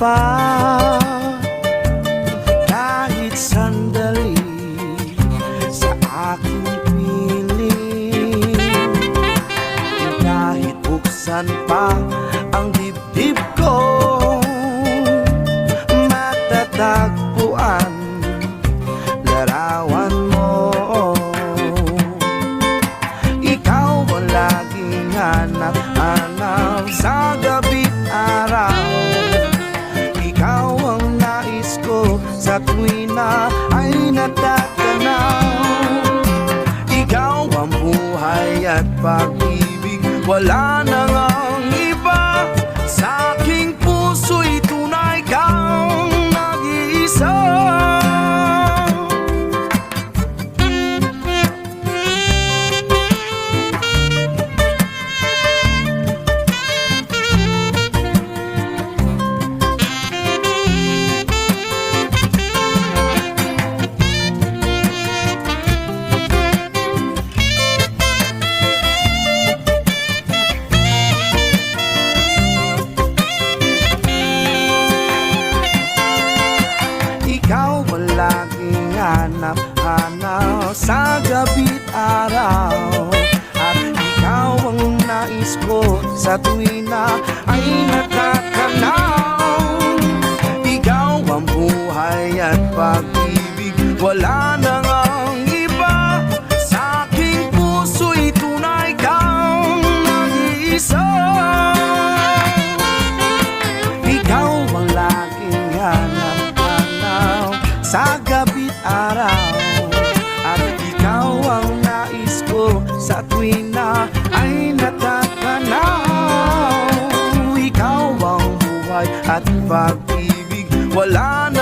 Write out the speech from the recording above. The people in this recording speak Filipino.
pa kahit sandali sa aking piling. Kahit buksan pa ang dibdib ko, matatagpuan larawan mo. Ikaw ang laging hanap-hanap sa gabi't araw. Ikaw ang nais ko sa tuwing na ay natatanaw. Ikaw ang buhay at pag-ibig, wala nang ang iba. Sa aking puso'y tunay kang nag-iisa. Ikaw ang laging hanap-hanap sa gabi't araw. At ikaw ang nais ko sa tuwing na ay natatanaw. Ikaw ang buhay at pag-ibig, wala nang ang iba. Sa aking puso'y tunay kang nag-iisa. Ikaw ang laging hanap-hanap sa gabi't araw. At ikaw ang nais ko sa tuwing na ay natatanaw. Ikaw ang buhay at pag-ibig, wala na